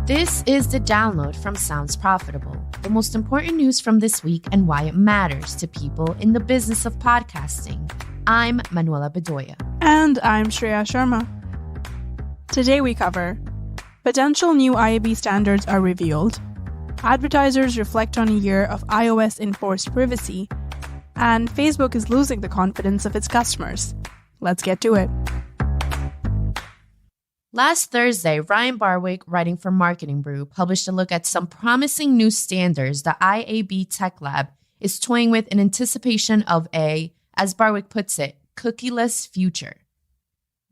This is the download from Sounds Profitable, the most important news from this week and why it matters to people in the business of podcasting. I'm Manuela Bedoya. And I'm Shreya Sharma. Today we cover potential new IAB standards are revealed, advertisers reflect on a year of iOS enforced privacy, and Facebook is losing the confidence of its customers. Let's get to it. Last Thursday, Ryan Barwick, writing for Marketing Brew, published a look at some promising new standards the IAB Tech Lab is toying with in anticipation of a, as Barwick puts it, cookieless future.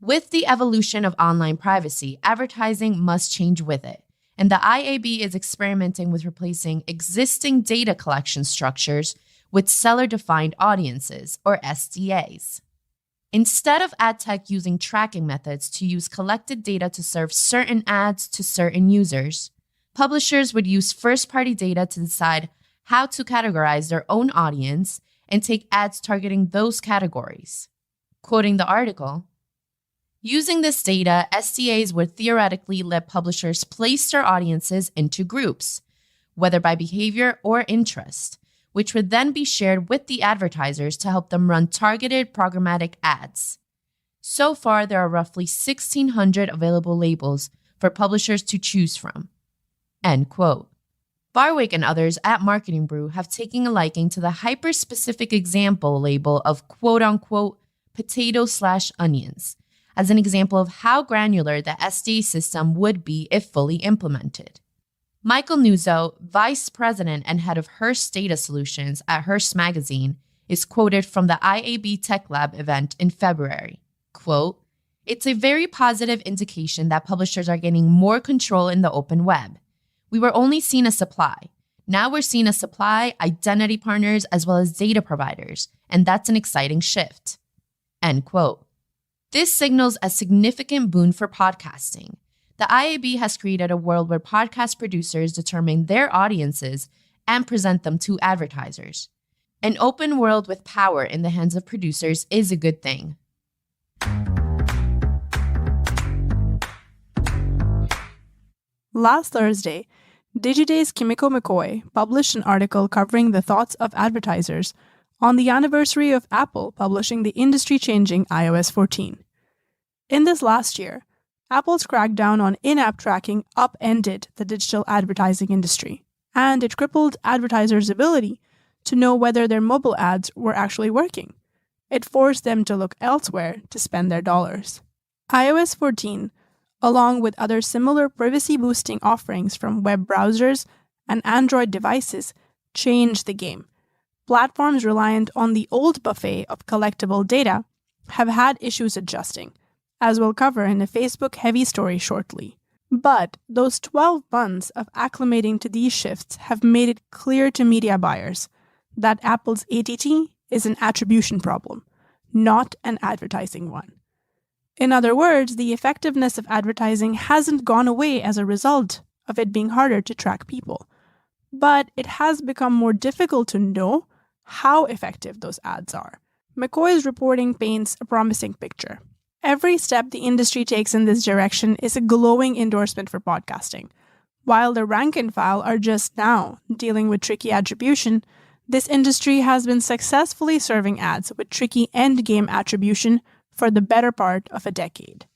With the evolution of online privacy, advertising must change with it, and the IAB is experimenting with replacing existing data collection structures with seller-defined audiences, or SDAs. Instead of ad tech using tracking methods to use collected data to serve certain ads to certain users, publishers would use first-party data to decide how to categorize their own audience and take ads targeting those categories. Quoting the article, using this data, SDAs would theoretically let publishers place their audiences into groups, whether by behavior or interest, which would then be shared with the advertisers to help them run targeted programmatic ads. So far, there are roughly 1,600 available labels for publishers to choose from. End quote. Barwick and others at Marketing Brew have taken a liking to the hyper-specific example label of quote-unquote potato/onions as an example of how granular the SDA system would be if fully implemented. Michael Nuzzo, vice president and head of Hearst Data Solutions at Hearst Magazine, is quoted from the IAB Tech Lab event in February. Quote, "It's a very positive indication that publishers are gaining more control in the open web. We were only seen as supply. Now we're seen as supply, identity partners, as well as data providers, and that's an exciting shift." End quote. This signals a significant boon for podcasting. The IAB has created a world where podcast producers determine their audiences and present them to advertisers. An open world with power in the hands of producers is a good thing. Last Thursday, Digiday's Kimiko McCoy published an article covering the thoughts of advertisers on the anniversary of Apple publishing the industry-changing iOS 14. In this last year, Apple's crackdown on in-app tracking upended the digital advertising industry, and it crippled advertisers' ability to know whether their mobile ads were actually working. It forced them to look elsewhere to spend their dollars. iOS 14, along with other similar privacy-boosting offerings from web browsers and Android devices, changed the game. Platforms reliant on the old buffet of collectible data have had issues adjusting, as we'll cover in a Facebook-heavy story shortly. But those 12 months of acclimating to these shifts have made it clear to media buyers that Apple's ATT is an attribution problem, not an advertising one. In other words, the effectiveness of advertising hasn't gone away as a result of it being harder to track people, but it has become more difficult to know how effective those ads are. McCoy's reporting paints a promising picture. Every step the industry takes in this direction is a glowing endorsement for podcasting. While the rank and file are just now dealing with tricky attribution, this industry has been successfully serving ads with tricky endgame attribution for the better part of a decade.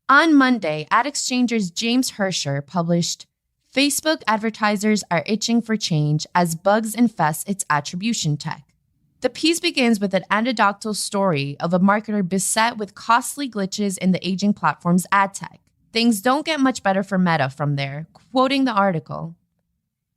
On Monday, AdExchanger's James Hersher published, "Facebook advertisers are itching for change as bugs infest its attribution tech." The piece begins with an anecdotal story of a marketer beset with costly glitches in the aging platform's ad tech. Things don't get much better for Meta from there. Quoting the article,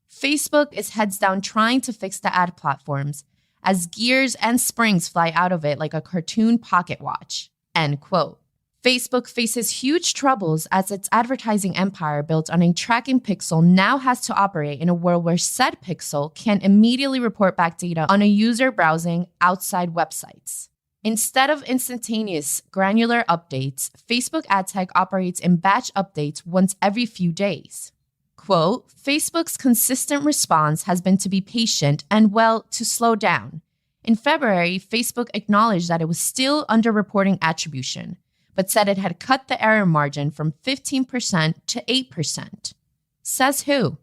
"Facebook is heads down trying to fix the ad platforms as gears and springs fly out of it like a cartoon pocket watch." End quote. Facebook faces huge troubles as its advertising empire built on a tracking pixel now has to operate in a world where said pixel can immediately report back data on a user browsing outside websites. Instead of instantaneous, granular updates, Facebook ad tech operates in batch updates once every few days. Quote, "Facebook's consistent response has been to be patient and, well, to slow down. In February, Facebook acknowledged that it was still underreporting attribution, but said it had cut the error margin from 15% to 8%. Says who?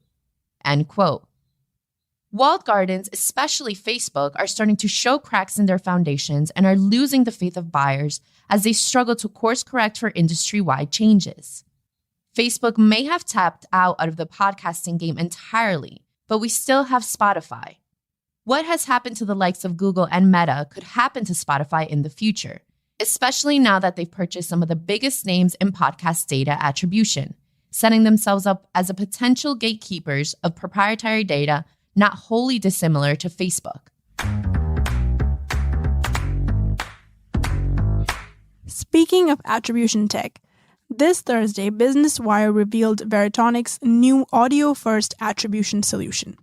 End quote. Walled gardens, especially Facebook, are starting to show cracks in their foundations and are losing the faith of buyers as they struggle to course correct for industry-wide changes. Facebook may have tapped out of the podcasting game entirely, but we still have Spotify. What has happened to the likes of Google and Meta could happen to Spotify in the future, especially now that they've purchased some of the biggest names in podcast data attribution, setting themselves up as a potential gatekeepers of proprietary data not wholly dissimilar to Facebook. Speaking of attribution tech, this Thursday, Business Wire revealed Veritonic's new audio-first attribution solution.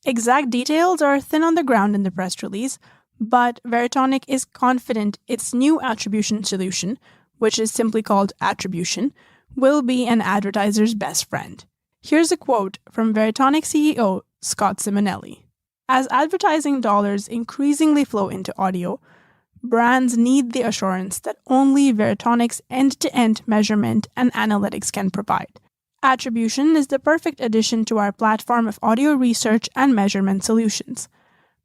Exact details are thin on the ground in the press release, but Veritonic is confident its new attribution solution, which is simply called Attribution, will be an advertiser's best friend. Here's a quote from Veritonic CEO Scott Simonelli. As advertising dollars increasingly flow into audio, brands need the assurance that only Veritonic's end-to-end measurement and analytics can provide. Attribution is the perfect addition to our platform of audio research and measurement solutions,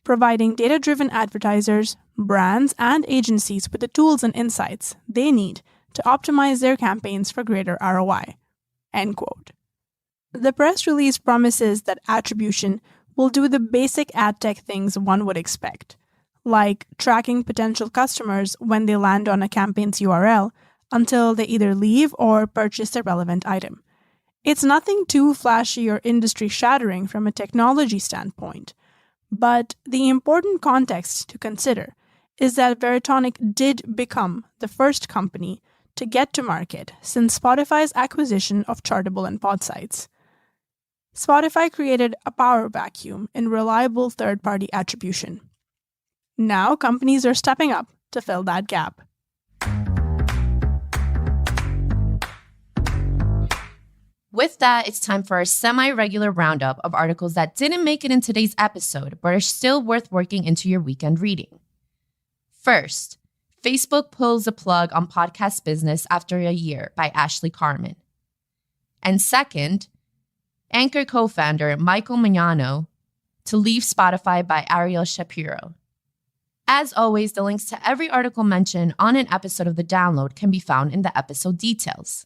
providing data-driven advertisers, brands, and agencies with the tools and insights they need to optimize their campaigns for greater ROI. End quote. The press release promises that attribution will do the basic ad tech things one would expect, like tracking potential customers when they land on a campaign's URL until they either leave or purchase the relevant item. It's nothing too flashy or industry-shattering from a technology standpoint, but the important context to consider is that Veritonic did become the first company to get to market since Spotify's acquisition of Chartable and Podsights. Spotify created a power vacuum in reliable third-party attribution. Now companies are stepping up to fill that gap. With that, it's time for our semi-regular roundup of articles that didn't make it in today's episode, but are still worth working into your weekend reading. First, Facebook pulls the plug on podcast business after a year by Ashley Carman. And second, Anchor co-founder Michael Mignano to leave Spotify by Ariel Shapiro. As always, the links to every article mentioned on an episode of The Download can be found in the episode details.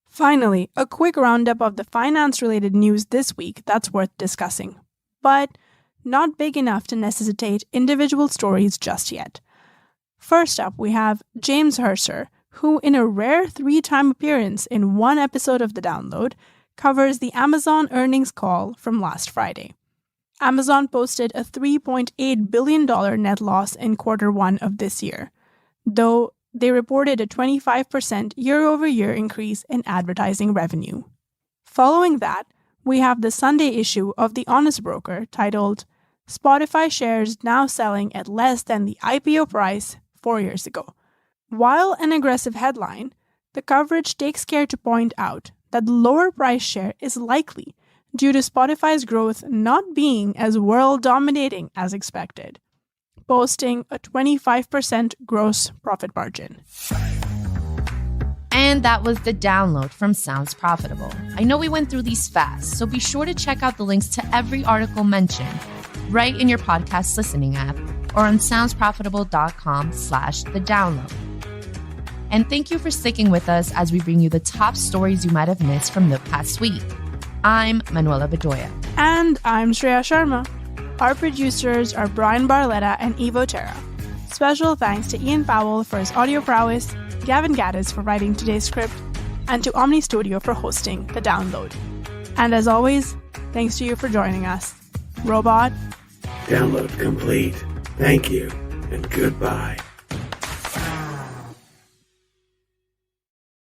Finally, a quick roundup of the finance-related news this week that's worth discussing, but not big enough to necessitate individual stories just yet. First up, we have James Herser, who, in a rare 3-time appearance in one episode of The Download, covers the Amazon earnings call from last Friday. Amazon posted a $3.8 billion net loss in Q1 of this year, though they reported a 25% year-over-year increase in advertising revenue. Following that, we have the Sunday issue of The Honest Broker titled, Spotify Shares Now Selling at Less Than the IPO Price 4 Years Ago. While an aggressive headline, the coverage takes care to point out that the lower price share is likely due to Spotify's growth not being as world-dominating as expected, posting a 25% gross profit margin. And that was The Download from Sounds Profitable. I know we went through these fast, so be sure to check out the links to every article mentioned right in your podcast listening app or on soundsprofitable.com/thedownload. And thank you for sticking with us as we bring you the top stories you might have missed from the past week. I'm Manuela Bedoya. And I'm Shreya Sharma. Our producers are Brian Barletta and Ivo Terra. Special thanks to Ian Powell for his audio prowess, Gavin Gaddis for writing today's script, and to Omni Studio for hosting The Download. And as always, thanks to you for joining us. Robot. Download complete. Thank you, and goodbye.